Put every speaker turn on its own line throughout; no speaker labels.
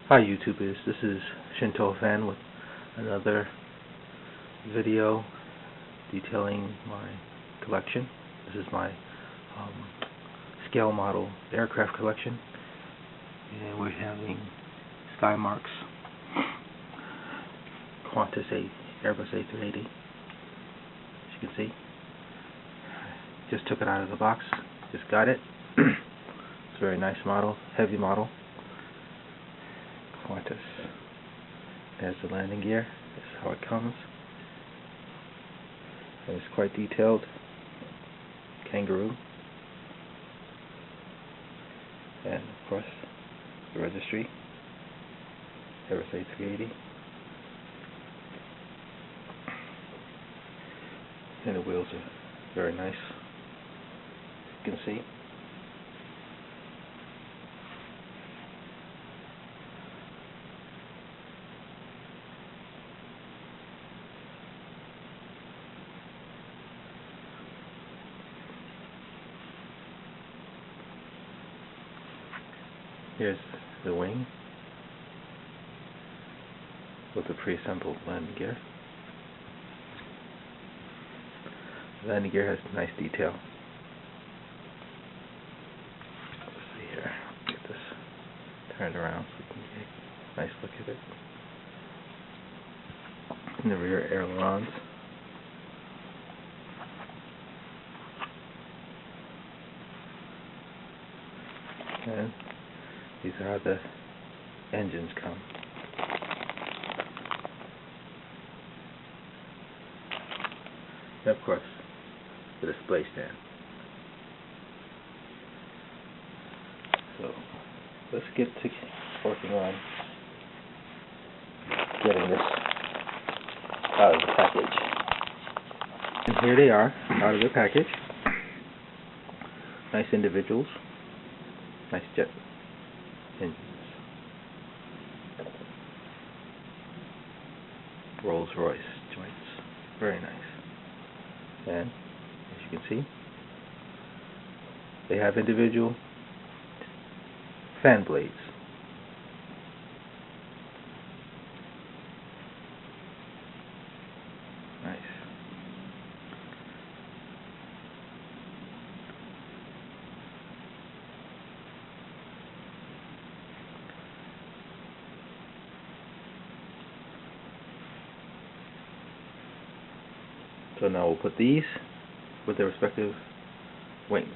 Hi YouTubers, this is Shinto Fan with another video detailing my collection. This is my scale model aircraft collection, and we're having Skymarks Qantas Airbus A380. As you can see, just took it out of the box, just got it. It's a very nice model, heavy model. Qantas. There's the landing gear. This is how it comes. And it's quite detailed. Kangaroo. And of course, the registry. Airbus A380. And the wheels are very nice. You can see. Here's the wing with the pre-assembled landing gear. The landing gear has nice detail. Let's see here. Get this turned around so we can get a nice look at it. And the rear ailerons. And these are how the engines come. And of course, the display stand. So let's get to working on getting this out of the package. And here they are, out of the package. Nice individuals. Nice jet engines. Rolls-Royce joints. Very nice. And as you can see, they have individual fan blades. Nice. So now we'll put these with their respective wings.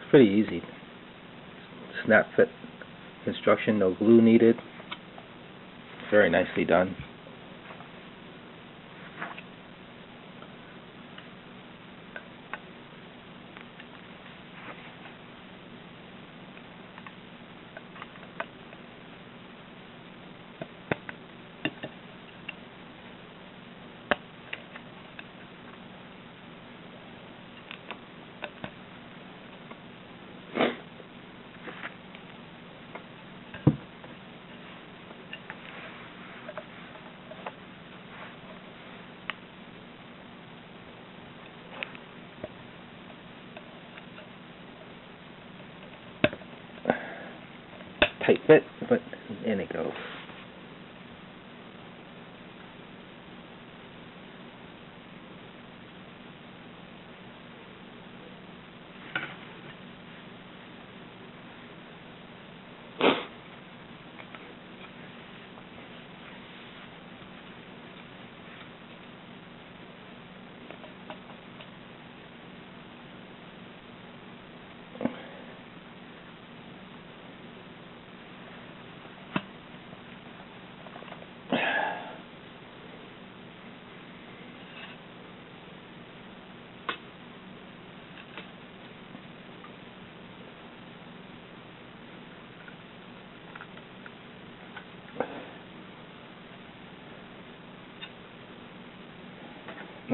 Pretty easy. Snap fit construction, no glue needed. Very nicely done. Tight fit, but in it goes.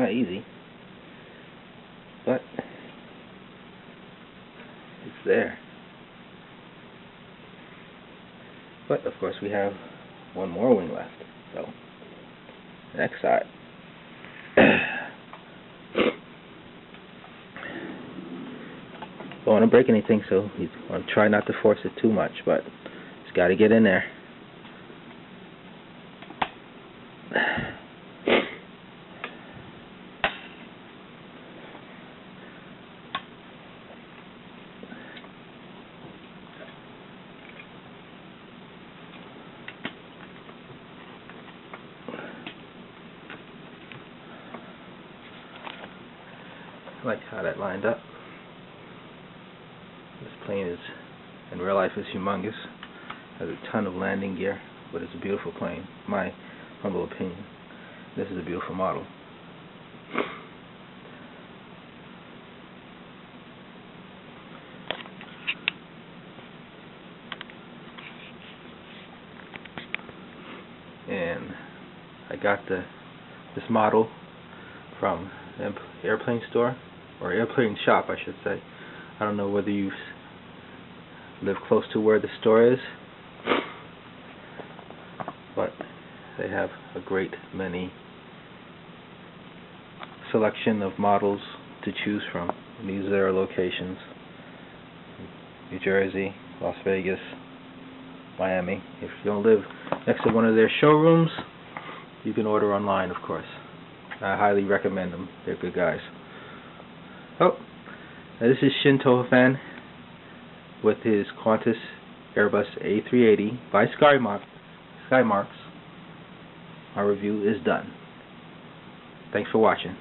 not easy, but it's there. But of course we have one more wing left, so next side. Don't want to break anything, so you want to try not to force it too much, but it's got to get in there. I like how that lined up. This plane is, in real life, is humongous. Has a ton of landing gear, but it's a beautiful plane. My humble opinion. This is a beautiful model. And I got this model from the airplane store, or airplane shop, I should say. I don't know whether you live close to where the store is, but they have a great many selection of models to choose from. And these are their locations: New Jersey, Las Vegas, Miami. If you don't live next to one of their showrooms, you can order online, of course. I highly recommend them. They're good guys. Oh, now this is Shin Tohofan with his Qantas Airbus A380 by Skymarks. My review is done. Thanks for watching.